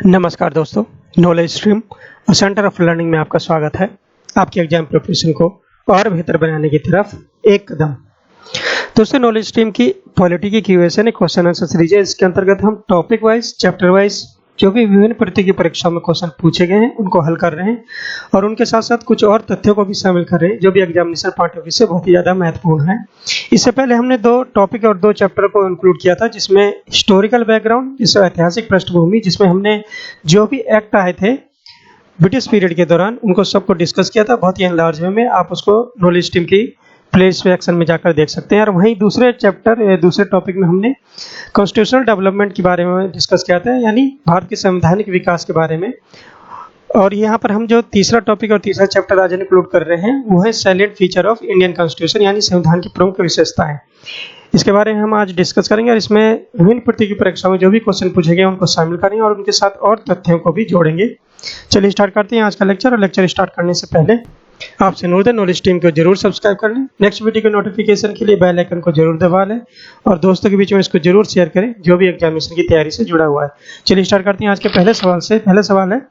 नमस्कार दोस्तों, knowledge stream और सेंटर ऑफ लर्निंग में आपका स्वागत है। आपके एग्जाम प्रिपरेशन को और बेहतर बनाने की तरफ एक कदम। दोस्तों, नॉलेज स्ट्रीम की पॉलिटी की क्यूएसएन क्वेश्चन आंसर सीरीज है। इसके अंतर्गत हम टॉपिक वाइज, चैप्टर वाइज जो भी विभिन्न प्रतियोगी परीक्षाओं में क्वेश्चन पूछे गए हैं उनको हल कर रहे हैं और उनके साथ साथ कुछ और तथ्यों को भी शामिल कर रहे हैं जो भी एग्जामिनेशन पॉइंट ऑफ व्यू से बहुत ही ज़्यादा महत्वपूर्ण है। इससे पहले हमने 2 टॉपिक और 2 चैप्टर को इंक्लूड किया था, जिसमें हिस्टोरिकल बैकग्राउंड, जिसमें ऐतिहासिक पृष्ठभूमि, जिसमें हमने जो भी एक्ट आए थे ब्रिटिश पीरियड के दौरान उनको सबको डिस्कस किया था बहुत ही एनलार्ज वे में। आप उसको नॉलेज स्ट्रीम की प्लेलिस्ट सेक्शन में जाकर देख सकते हैं। और वहीं दूसरे टॉपिक में हमने कॉन्स्टिट्यूशनल डेवलपमेंट के बारे में डिस्कस किया था, यानी भारत के संवैधानिक विकास के बारे में। और यहाँ पर हम जो तीसरा टॉपिक और तीसरा चैप्टर आज इंक्लूड कर रहे हैं वो है salient feature of Indian constitution, यानी संविधान की प्रमुख विशेषताएं। इसके बारे में हम आज डिस्कस करेंगे और इसमें विभिन्न प्रतियोगी परीक्षाओं में जो भी क्वेश्चन पूछे गए उनको शामिल करेंगे और उनके साथ और तथ्यों को भी जोड़ेंगे। चलिए स्टार्ट करते हैं आज का लेक्चर। और लेक्चर स्टार्ट करने से पहले आपसे अनुरोध है, नॉलेज टीम को जरूर सब्सक्राइब कर लें, नेक्स्ट वीडियो के नोटिफिकेशन के लिए बेल आइकन को जरूर दबा लें और दोस्तों के बीच में इसको जरूर शेयर करें जो भी एग्जामिनेशन की तैयारी से जुड़ा हुआ है। चलिए स्टार्ट करते हैं आज के पहले सवाल से। पहला सवाल है,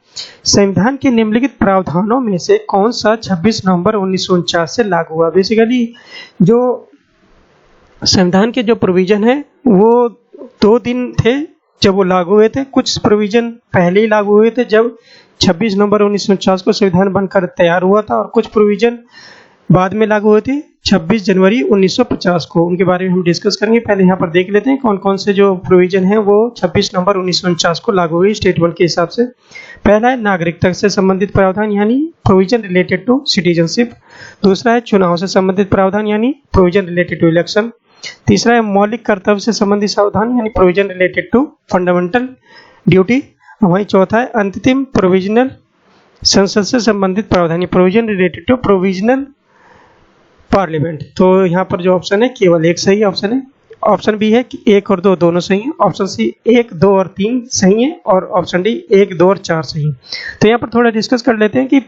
संविधान के निम्नलिखित प्रावधानों में से कौन सा 26 नवंबर 1949 से लागू हुआ। बेसिकली जो संविधान के जो प्रोविजन है वो 2 दिन थे जब वो लागू हुए थे। कुछ प्रोविजन पहले ही लागू हुए थे जब 26 नवंबर 1949 को संविधान बनकर तैयार हुआ था और कुछ प्रोविजन बाद में लागू हुए थे 26 जनवरी 1950 को। उनके बारे में हम डिस्कस करेंगे। पहले यहाँ पर देख लेते हैं कौन कौन से जो प्रोविजन है वो 26 नवंबर 1949 को लागू हुई स्टेटमेंट के हिसाब से। पहला है नागरिकता से संबंधित प्रावधान, यानी प्रोविजन रिलेटेड टू सिटीजनशिप। दूसरा है चुनाव से संबंधित प्रावधान, यानी प्रोविजन रिलेटेड टू इलेक्शन। तीसरा है मौलिक कर्तव्य से संबंधित प्रावधान, यानी provision related to fundamental duty. वहीं चौथा है अंतिम प्रोविजनल संसद से संबंधित प्रावधान, provision related to provisional parliament. तो यहाँ पर जो ऑप्शन है केवल एक सही ऑप्शन है। ऑप्शन बी है कि 1 और 2 दोनों सही है। ऑप्शन सी 1, 2 और 3 सही है और ऑप्शन डी 1, 2 और 4 सही है। तो यहाँ पर थोड़ा डिस्कस कर लेते हैं कि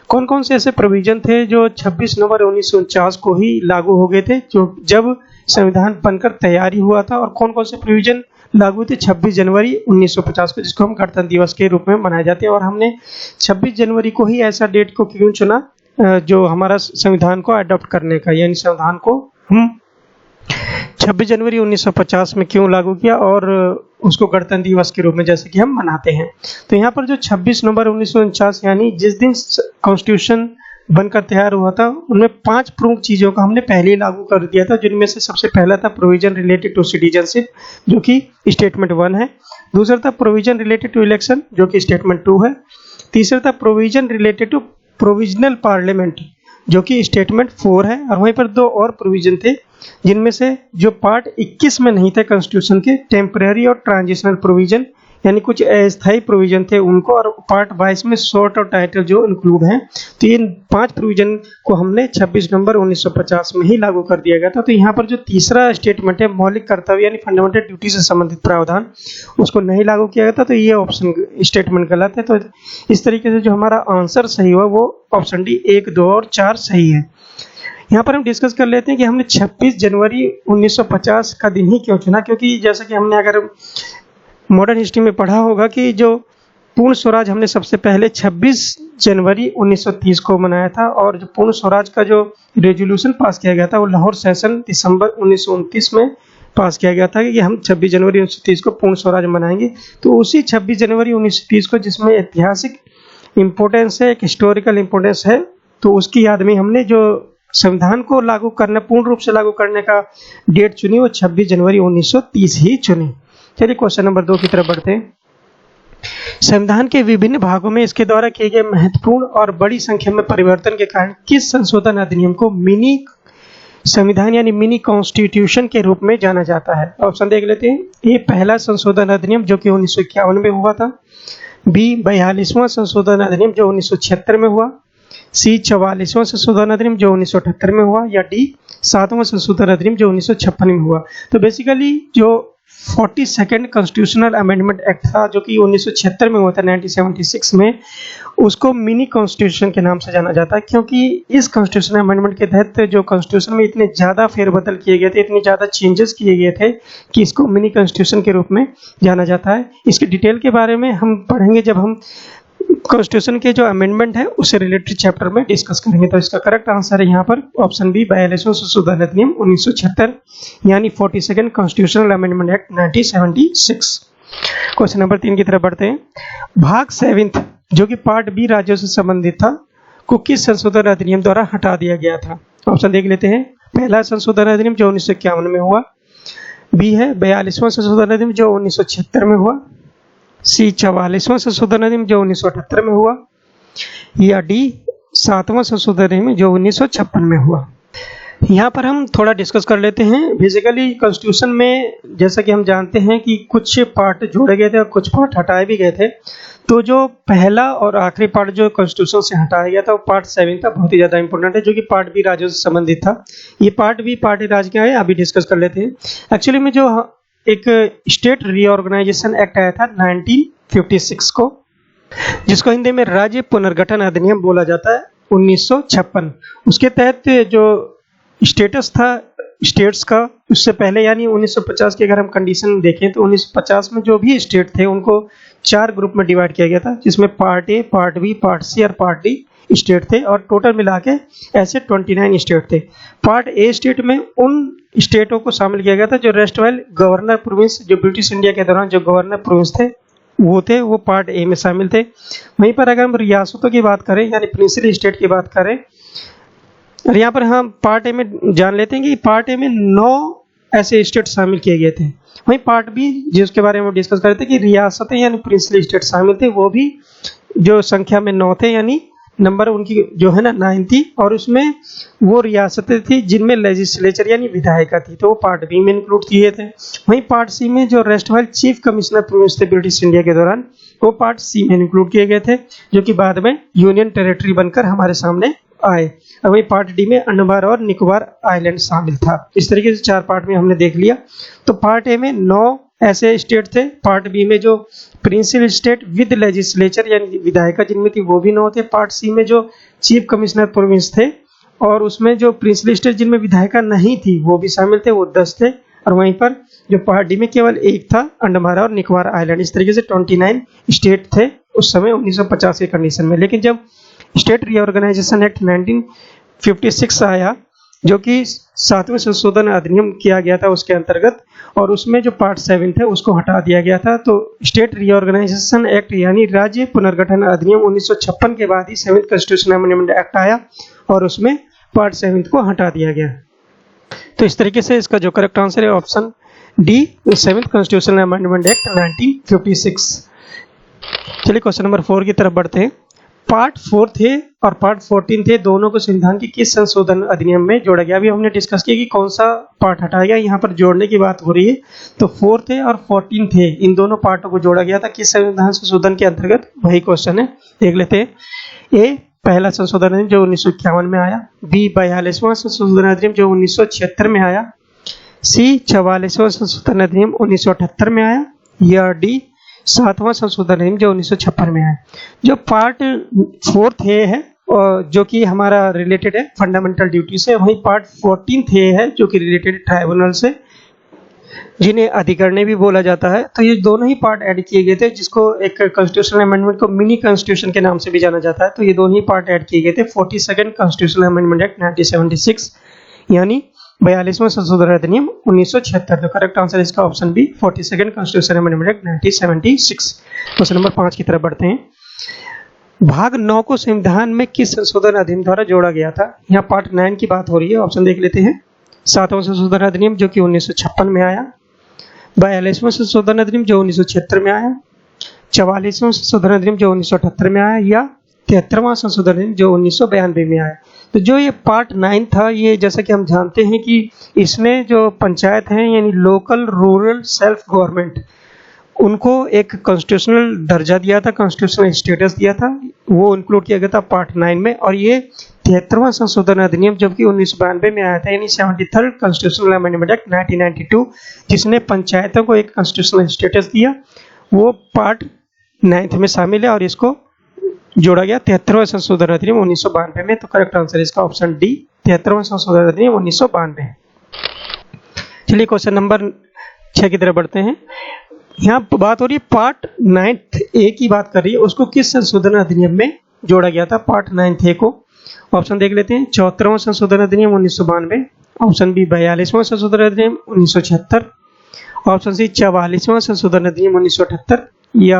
कौन कौन से ऐसे प्रोविजन थे जो 26 नवंबर 1949 को ही लागू हो गए थे, जो जब संविधान बनकर तैयारी हुआ था, और कौन कौन से प्रोविजन लागू थे 26 जनवरी 1950 को, जिसको हम गणतंत्र दिवस के रूप में मनाए जाते हैं। और हमने 26 जनवरी को ही ऐसा डेट को क्यों चुना जो हमारा संविधान को अडॉप्ट करने का, यानी संविधान को हम 26 जनवरी 1950 में क्यों लागू किया और उसको गणतंत्र दिवस के रूप में जैसे कि हम मनाते हैं। तो यहाँ पर जो 26 नवंबर 1949 यानी जिस दिन कॉन्स्टिट्यूशन बनकर तैयार हुआ था, उनमें 5 प्रमुख चीजों का हमने पहले ही लागू कर दिया था, जिनमें से सबसे पहला था प्रोविजन रिलेटेड टू सिटीजनशिप जो कि स्टेटमेंट 1 है। दूसरा था प्रोविजन रिलेटेड टू इलेक्शन जो कि स्टेटमेंट 2 है। तीसरा था provision related to provisional parliament जो कि स्टेटमेंट 4 है। और वहीं पर 2 और प्रोविजन थे जिनमें से जो पार्ट 21 में नहीं थे कॉन्स्टिट्यूशन के, टेम्परेरी और ट्रांजिशनल प्रोविजन, यानी कुछ अस्थायी प्रोविजन थे उनको, और पार्ट 22 में शॉर्ट और टाइटल जो इंक्लूड हैं। तो इन 5 प्रोविजन को हमने 26 नवंबर 1950 में ही लागू कर दिया गया था। तो यहाँ पर जो तीसरा स्टेटमेंट है मौलिक कर्तव्य यानी फंडामेंटल ड्यूटी से संबंधित प्रावधान, उसको नहीं लागू किया गया था। तो ये ऑप्शन स्टेटमेंट गलत है। तो इस तरीके से जो हमारा आंसर सही हुआ वो ऑप्शन डी 1, 2 और 4 सही है। यहाँ पर हम डिस्कस कर लेते हैं कि हमने 26 जनवरी 1950 का दिन ही क्यों चुना, क्योंकि जैसा कि हमने अगर मॉडर्न हिस्ट्री में पढ़ा होगा कि जो पूर्ण स्वराज हमने सबसे पहले 26 जनवरी 1930 को मनाया था, और जो पूर्ण स्वराज का जो रेजोल्यूशन पास किया गया था वो लाहौर सेशन दिसंबर 1929 में पास किया गया था कि हम 26 जनवरी 1930 को पूर्ण स्वराज मनाएंगे। तो उसी 26 जनवरी 1930 को, जिसमें ऐतिहासिक इम्पोर्टेंस है, एक हिस्टोरिकल इम्पोर्टेंस है, तो उसकी याद में हमने जो संविधान को लागू करने, पूर्ण रूप से लागू करने का डेट चुनी वो 26 जनवरी 1930 ही चुनी। चलिए क्वेश्चन नंबर 2 की तरफ बढ़ते हैं। संविधान के विभिन्न भागों में इसके द्वारा किए गए महत्वपूर्ण और बड़ी संख्या में परिवर्तन के कारण किस संशोधन अधिनियम को मिनी संविधान यानी मिनी कॉन्स्टिट्यूशन के रूप में जाना जाता है। ऑप्शन देख लेते हैं। ए पहला संशोधन अधिनियम जो कि 1951 में हुआ था। बी 42वां संशोधन अधिनियम जो 1976 में हुआ। सी 44वां संशोधन अधिनियम जो 1978 में हुआ, या डी 7वां संशोधन अधिनियम जो 1956 में हुआ। तो बेसिकली जो 42nd कॉन्स्टिट्यूशनल अमेंडमेंट एक्ट था जो कि 1976 में हुआ था, 1976 में, उसको मिनी कॉन्स्टिट्यूशन के नाम से जाना जाता है, क्योंकि इस कॉन्स्टिट्यूशनल अमेंडमेंट के तहत जो कॉन्स्टिट्यूशन में इतने ज़्यादा फेरबदल किए गए थे, इतने ज़्यादा चेंजेस किए गए थे कि इसको मिनी कॉन्स्टिट्यूशन के रूप में जाना जाता है। इसके डिटेल के बारे में हम पढ़ेंगे जब हम कॉन्स्टिट्यूशन के जो अमेंडमेंट है उससे रिलेटेड चैप्टर में डिस्कस करेंगे। तो इसका करेक्ट आंसर है यहाँ पर ऑप्शन बी, 42वां संशोधन अधिनियम 1976 यानी 42nd constitutional amendment act 1976। Question number 3 की तरफ बढ़ते हैं। भाग 7 जो कि पार्ट बी राज्यों से संबंधित था को किस संशोधन अधिनियम द्वारा हटा दिया गया था? ऑप्शन देख लेते हैं। पहला संशोधन अधिनियम जो 1951 में हुआ, बी है 42वां संशोधन अधिनियम जो 1976 में हुआ, सी 44वां संशोधन अधिनियम जो 1978 में हुआ, या डी 7वां संशोधन अधिनियम जो 1956 में हुआ। यहाँ पर हम थोड़ा डिस्कस कर लेते हैं। बेसिकली कॉन्स्टिट्यूशन में जैसा कि हम जानते हैं कि कुछ पार्ट जोड़े गए थे और कुछ पार्ट हटाए भी गए थे। तो जो पहला और आखिरी पार्ट जो कॉन्स्टिट्यूशन से हटाया गया था वो पार्ट 7 था, बहुत ही ज़्यादा इंपॉर्टेंट है, जो कि पार्ट बी राज्यों से संबंधित था। ये पार्ट बी पार्टी राज्य क्या है अभी डिस्कस कर लेते हैं। एक्चुअली में जो एक स्टेट रीऑर्गेनाइजेशन एक्ट आया था 1956 को, जिसको हिंदी में राज्य पुनर्गठन अधिनियम बोला जाता है 1956। उसके तहत जो स्टेटस था स्टेट्स का उससे पहले यानी 1950 की अगर हम कंडीशन देखें तो 1950 में जो भी स्टेट थे उनको 4 ग्रुप में डिवाइड किया गया था, जिसमें part A, part B, part C और पार्ट डी स्टेट थे, और टोटल मिला के ऐसे 29 स्टेट थे। पार्ट ए स्टेट में उन स्टेटों को शामिल किया गया था जो रेस्ट वाइल गवर्नर प्रोविंस, जो ब्रिटिश इंडिया के दौरान जो गवर्नर प्रोविंस थे वो पार्ट ए में शामिल थे। वहीं पर अगर हम रियासतों की बात करें यानी प्रिंसिपल स्टेट की बात करें, और यहाँ पर हम पार्ट ए में जान लेते हैं कि पार्ट ए में 9 ऐसे स्टेट शामिल किए गए थे। वहीं पार्ट बी जिसके बारे में डिस्कस कर रहे थे कि रियासतें यानी प्रिंसिपल स्टेट शामिल थे, वो भी जो संख्या में 9 थे, यानी नंबर उनकी जो है ना 9 थी, और उसमें वो रियासतें थी जिनमें लेजिस्लेचर यानी विधायिका थी, तो वो पार्ट बी में इंक्लूड किए थे। वहीं पार्ट सी में जो rest while chief commissioner province थे ब्रिटिश इंडिया के दौरान, वो पार्ट सी में इंक्लूड किए गए थे, जो कि बाद में यूनियन टेरिटरी बनकर हमारे सामने आए। और वही पार्ट डी में अंडमान और निकोबार आइलैंड शामिल था। इस तरीके से 4 पार्ट में हमने देख लिया। तो पार्ट ए में 9 ऐसे स्टेट थे, पार्ट बी में जो प्रिंसिपल स्टेट विद लेजिस्लेचर यानी विधायिका जिनमें थी वो भी 9 थे, पार्ट सी में जो चीफ कमिश्नर प्रोविंस थे और उसमें जो प्रिंसिपल स्टेट जिनमें विधायिका नहीं थी वो भी शामिल थे, वो 10 थे, और वहीं पर जो पार्ट डी में केवल 1 था अंडमान और निकोबार आइलैंड। इस तरीके से 29 स्टेट थे उस समय 1950 के कंडीशन में। लेकिन जब स्टेट रीऑर्गेनाइजेशन एक्ट 1956 आया जो कि 7वें संशोधन अधिनियम किया गया था उसके अंतर्गत, और उसमें जो पार्ट 7 थे उसको हटा दिया गया था। तो स्टेट रीऑर्गेनाइजेशन एक्ट यानी राज्य पुनर्गठन अधिनियम 1956 के बाद ही 7th कॉन्स्टिट्यूशनल अमेंडमेंट एक्ट आया और उसमें पार्ट 7 को हटा दिया गया। तो इस तरीके से इसका जो करेक्ट आंसर है option D, 7th constitutional amendment act 1956। चलिए क्वेश्चन नंबर 4 की तरफ बढ़ते हैं। पार्ट 4 थे और पार्ट 14 थे, दोनों को संविधान के किस संशोधन अधिनियम में जोड़ा गया? अभी हमने डिस्कस किया कि कौन सा पार्ट हटाया गया, यहाँ पर जोड़ने की बात हो रही है। तो 4 थे और 14 थे, इन दोनों पार्टों को जोड़ा गया था किस संविधान संशोधन के अंतर्गत, वही क्वेश्चन है, देख लेते हैं। ए पहला संशोधन अधिनियम जो 1951 में आया, बी 42वां संशोधन अधिनियम जो 1976 में आया, सी 44वां संशोधन अधिनियम 1978 में आया, या डी 7वां संशोधन अधिनियम जो 1956 में आया। जो पार्ट 4 है जो कि हमारा रिलेटेड है फंडामेंटल ड्यूटी से, वहीं पार्ट 14 है जो कि रिलेटेड ट्राइब्यूनल से, जिन्हें अधिकरण्य भी बोला जाता है। तो ये दोनों ही पार्ट ऐड किए गए थे, जिसको एक कॉन्स्टिट्यूशनल अमेंडमेंट को मिनी कॉन्स्टिट्यूशन के नाम से भी जाना जाता है। तो ये दोनों ही पार्ट ऐड किए गए थे 42nd कॉन्स्टिट्यूशनल अमेंडमेंट एक्ट 1976 यानी 42वां संशोधन अधिनियम 1976। तो करेक्ट आंसर इसका option B, 42nd constitutional amendment act 1976। Question number 5 की तरफ बढ़ते हैं। भाग 9 को संविधान में किस संशोधन अधिनियम द्वारा जोड़ा गया था? यहाँ पार्ट 9 की बात हो रही है, ऑप्शन देख लेते हैं। 7वां संशोधन अधिनियम जो कि 1956 में आया, 42वां संशोधन अधिनियम जो 1976 में आया, 44वां संशोधन अधिनियम जो 1978 में आया, या 73वां संशोधन अधिनियम जो 1992 में आया। तो जो ये पार्ट 9 था, ये जैसा कि हम जानते हैं कि इसने जो पंचायत हैं यानी लोकल रूरल सेल्फ गवर्नमेंट, उनको एक कॉन्स्टिट्यूशनल दर्जा दिया था, कॉन्स्टिट्यूशनल स्टेटस दिया था, वो इंक्लूड किया गया था पार्ट 9 में। और ये 73वां संशोधन अधिनियम जो कि 1992 में आया था, यानी 73rd कॉन्स्टिट्यूशनल अमेंडमेंट एक्ट 1992, जिसने पंचायतों को एक कॉन्स्टिट्यूशनल स्टेटस दिया, वो पार्ट 9 में शामिल है और इसको जोड़ा गया 73वां संशोधन अधिनियम 1992 में। तो करेक्ट आंसर इसका ऑप्शन डी, 73वां संशोधन अधिनियम 1992। चलिए क्वेश्चन नंबर 6 की तरफ बढ़ते हैं। यहाँ बात हो रही है पार्ट 9 ए की बात कर रही है, उसको किस संशोधन अधिनियम में जोड़ा गया था पार्ट 9 ए को। ऑप्शन देख लेते हैं। 74वां संशोधन अधिनियम 1992, ऑप्शन बी 42वां संशोधन अधिनियम 1976, ऑप्शन सी 44वां संशोधन अधिनियम 1978 या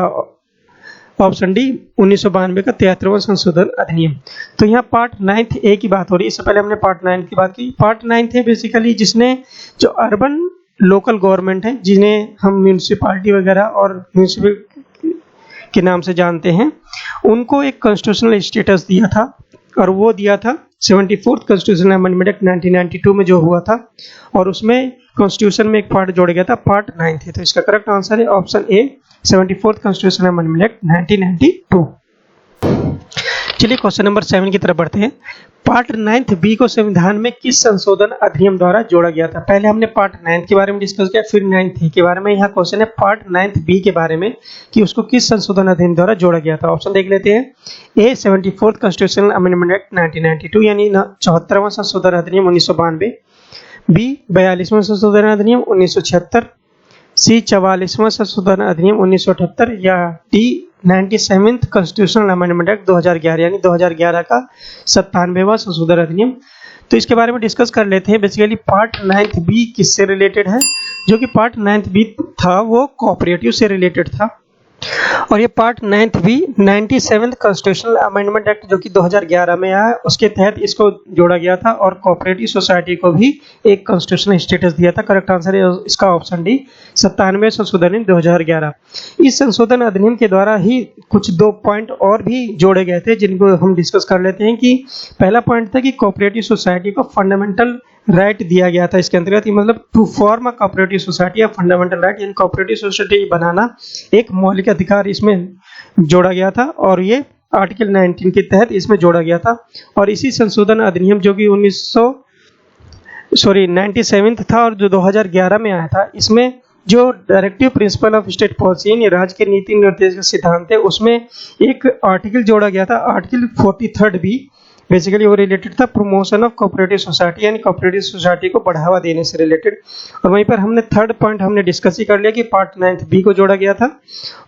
ऑप्शन डी 1992 का 73वां संशोधन अधिनियम। तो यहाँ पार्ट 9 ए की बात हो रही है। इससे पहले हमने पार्ट 9 की बात की। पार्ट 9 ए बेसिकली जिसने जो अर्बन लोकल गवर्नमेंट है, जिन्हें हम म्यूनिसिपालिटी वगैरह और म्यूनिसिपल के नाम से जानते हैं, उनको एक कॉन्स्टिट्यूशनल स्टेटस दिया था और वो दिया था 74th कॉन्स्टिट्यूशनल अमेंडमेंट एक्ट 1992 में जो हुआ था, और उसमें कॉन्स्टिट्यूशन में एक पार्ट जोड़ा गया था पार्ट 9 थे। तो इसका करेक्ट आंसर है option A 74th constitutional amendment act 1992। चलिए क्वेश्चन नंबर 7 की तरफ बढ़ते हैं। पार्ट 9 बी को संविधान में किस संशोधन अधिनियम द्वारा जोड़ा गया था? पहले हमने पार्ट 9 के बारे में डिस्कस किया, फिर 9 ए के बारे में। यहाँ क्वेश्चन है पार्ट 9 बी के बारे में कि उसको किस संशोधन अधिनियम द्वारा जोड़ा गया था। ऑप्शन देख लेते हैं। ए 74th कॉन्स्टिट्यूशनल अमेंडमेंट एक्ट 1992 यानी 74वां संशोधन अधिनियम 1992, बी 42वां संशोधन अधिनियम 1976, सी 44वां संशोधन अधिनियम 1978 या D 97th constitutional amendment act 2011 यानी 2011 का 97वां संशोधन अधिनियम। तो इसके बारे में डिस्कस कर लेते हैं। बेसिकली पार्ट 9 बी किससे रिलेटेड है? जो कि पार्ट 9 बी था वो कोऑपरेटिव से रिलेटेड था, और ये part 9 B 97th constitutional amendment act जो कि 2011 में आया, उसके तहत इसको जोड़ा गया था और कोऑपरेटिव सोसाइटी को भी एक कॉन्स्टिट्यूशनल स्टेटस दिया था। करेक्ट आंसर है इसका ऑप्शन डी 97वें संशोधन अधिनियम 2011। इस संशोधन अधिनियम के द्वारा ही कुछ 2 पॉइंट और भी जोड़े गए थे, जिनको हम डिस्कस कर लेते हैं। कि पहला पॉइंट था कि कोऑपरेटिव सोसाइटी को फंडामेंटल राइट दिया गया था इसके अंतर्गत, मतलब to form a cooperative society या फंडामेंटल राइट, यानी कोऑपरेटिव सोसाइटी बनाना एक मौलिक अधिकार इसमें जोड़ा गया था, और ये आर्टिकल 19 के तहत इसमें जोड़ा गया था। और इसी संशोधन अधिनियम जो कि 97 था और जो 2011 में आया था, इसमें जो directive principle of state policy यानी राज्य के नीति निर्देश के सिद्धांत है, उसमें एक आर्टिकल जोड़ा गया था, आर्टिकल 43 भी। बेसिकली वो रिलेटेड था प्रमोशन ऑफ कोऑपरेटिव सोसाइटी, यानी कोऑपरेटिव सोसाइटी को बढ़ावा देने से रिलेटेड। और वहीं पर हमने थर्ड पॉइंट हमने डिस्कस ही कर लिया कि पार्ट 9 बी को जोड़ा गया था,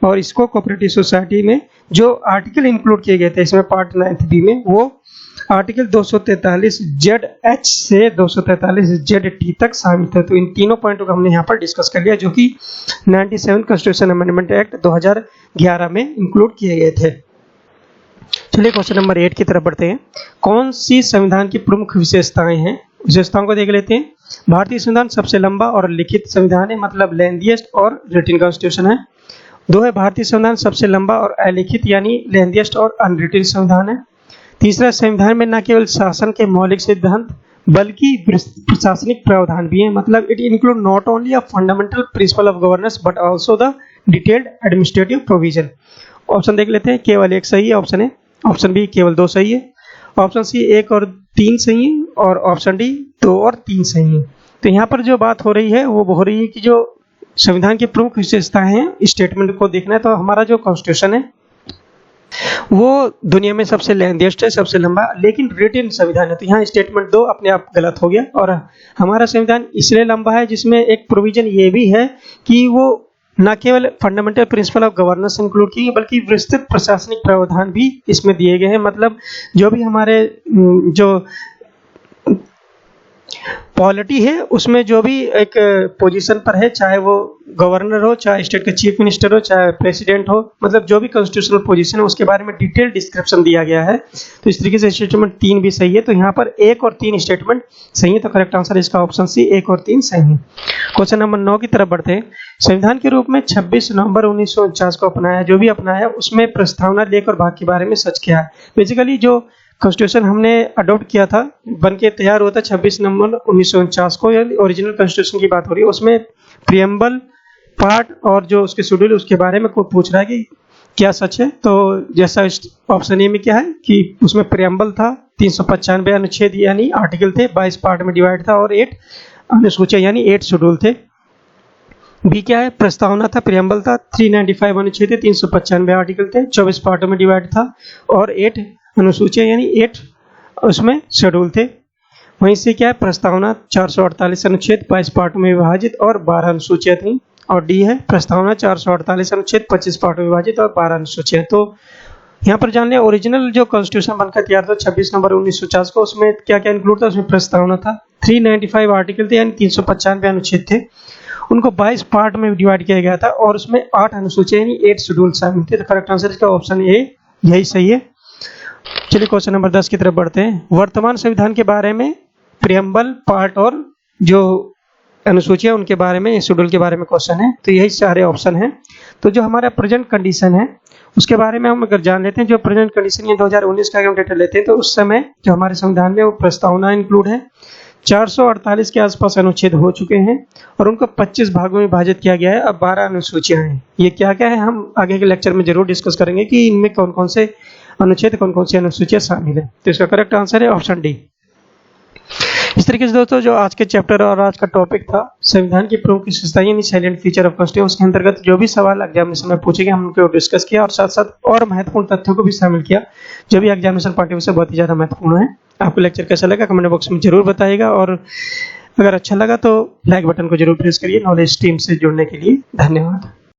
और इसको कोऑपरेटिव सोसाइटी में जो आर्टिकल इंक्लूड किए गए थे इसमें पार्ट 9 बी में, वो आर्टिकल 243 ZH से 243 ZT तक शामिल थे। तो इन तीनों पॉइंटों को हमने यहाँ पर डिस्कस कर लिया, जो कि 97 कॉन्स्टिट्यूशन अमेंडमेंट एक्ट 2011 में इंक्लूड किए गए थे। चलिए क्वेश्चन नंबर 8 की तरफ बढ़ते हैं। कौन सी संविधान की प्रमुख विशेषताएं हैं? विशेषताओं को देख लेते हैं। भारतीय संविधान सबसे लंबा और लिखित संविधान है, मतलब लेंथीएस्ट और रिटन कॉन्स्टिट्यूशन है। 2 है भारतीय संविधान सबसे लंबा और अलिखित यानी लेंथीएस्ट और अनरिटन संविधान है। तीसरा, संविधान में न केवल शासन के मौलिक सिद्धांत बल्कि प्रशासनिक प्रावधान भी है, मतलब it include not only a fundamental principle of governance but also the detailed administrative provision. Option देख लेते हैं। केवल 1 सही है ऑप्शन है, ऑप्शन बी केवल 2 सही है, ऑप्शन सी 1 और 3 सही है, और ऑप्शन डी 2 और 3 सही है। तो यहाँ पर जो बात हो रही है वो हो रही है कि जो संविधान की प्रमुख विशेषताएं हैं, स्टेटमेंट को देखना है तो हमारा जो कॉन्स्टिट्यूशन है वो दुनिया में सबसे लेंथीएस्ट है, सबसे लंबा, लेकिन रिटन संविधान है। तो यहाँ स्टेटमेंट 2 अपने आप गलत हो गया, और हमारा संविधान इसलिए लंबा है जिसमें एक प्रोविजन ये भी है कि वो न केवल fundamental principle of governance include की बल्कि विस्तृत प्रशासनिक प्रावधान भी इसमें दिए गए हैं। मतलब जो भी हमारे जो पॉलिटी है उसमें जो भी एक पोजीशन पर है, चाहे वो गवर्नर हो, चाहे स्टेट का चीफ मिनिस्टर हो, चाहे प्रेसिडेंट हो, मतलब जो भी कॉन्स्टिट्यूशनल पोजीशन है उसके बारे में डिटेल डिस्क्रिप्शन दिया गया है। तो इस तरीके से स्टेटमेंट 3 भी सही है। तो यहाँ पर 1 और 3 स्टेटमेंट सही है, तो करेक्ट आंसर इसका ऑप्शन सी 1 और 3 सही है। क्वेश्चन नंबर 9 की तरफ बढ़ते हैं। संविधान के रूप में 26 नवंबर 1949 को अपनाया, जो भी अपनाया उसमें प्रस्तावना, लेख और भाग के बारे में सच क्या है? बेसिकली जो कॉन्स्टिट्यूशन हमने अडॉप्ट किया था, बन के तैयार हुआ था 26 नवंबर 1949 को, यानी ओरिजिनल कॉन्स्टिट्यूशन की बात हो रही है, उसमें प्रियम्बल पार्ट और जो उसके शेड्यूल उसके बारे में कोई पूछ रहा है कि क्या सच है? तो जैसा ऑप्शन ए में क्या है कि उसमें प्रियम्बल था, 395 अनुच्छेद यानी आर्टिकल थे, 22 पार्ट में डिवाइड था और 8 अनुसूचियां यानी 8 शेड्यूल थे। बी क्या है? प्रस्तावना था, प्रियम्बल था, 395 अनुच्छेद थे, 395 आर्टिकल थे, 24 पार्टों में डिवाइड था और 8 अनुसूचियां यानी 8 उसमें शेड्यूल थे। वहीं से क्या है? प्रस्तावना 448 अनुच्छेद, 22 पार्टों में विभाजित और 12 अनुसूचियां थी। और डी है प्रस्तावना 448 अनुच्छेद, 25 पार्टों में विभाजित और 12 अनुसूचियां। तो यहाँ पर जान लिया ओरिजिनल जो कॉन्स्टिट्यूशन बनकर तैयार था 26 नवंबर 1950 को, उसमें क्या क्या इंक्लूड था? उसमें प्रस्तावना था, 395 आर्टिकल थे यानी 395 अनुच्छेद थे, उनको 22 पार्ट में डिवाइड किया गया था और उसमें 8 अनुसूचियां यानी 8 शेड्यूल शामिल थे। तो करेक्ट आंसर इसका ऑप्शन ए यही सही है। चलिए क्वेश्चन नंबर 10 की तरफ बढ़ते हैं। वर्तमान संविधान के बारे में प्रियम्बल पार्ट और जो अनुसूचियां उनके बारे में, शेड्यूल के बारे में क्वेश्चन है। तो यही सारे ऑप्शन हैं। तो जो हमारा प्रेजेंट कंडीशन है उसके बारे में हम अगर जान लेते हैं, जो प्रेजेंट कंडीशन ये 2019 का अगर हम डेटा लेते हैं तो उस समय जो हमारे संविधान में वो प्रस्तावना इंक्लूड है, 448 के आसपास अनुच्छेद हो चुके हैं और उनको 25 भागों में विभाजित किया गया है। अब 12 अनुसूचियां हैं। ये क्या क्या है हम आगे के लेक्चर में जरूर डिस्कस करेंगे कि इनमें कौन कौन से अनुच्छेद, कौन कौन सी अनुसूचियां शामिल है। तो इसका करेक्ट आंसर है ऑप्शन डी। इस तरीके से दोस्तों जो आज के चैप्टर और आज का टॉपिक था संविधान की प्रमुख विशेषताएं यानी साइलेंट फीचर ऑफ कॉन्स्टिट्यूशन, उसके अंतर्गत जो भी सवाल एग्जामिनेशन में पूछे गए हम उनको डिस्कस किया और साथ साथ और महत्वपूर्ण तथ्यों को भी शामिल किया जो भी एग्जामिनेशन पॉइंट ऑफ व्यू से बहुत ही ज्यादा महत्वपूर्ण है। आपको लेक्चर कैसा लगा कमेंट बॉक्स में जरूर बताइएगा और अगर अच्छा लगा तो लाइक बटन को जरूर प्रेस करिए। नॉलेज स्ट्रीम से जुड़ने के लिए धन्यवाद।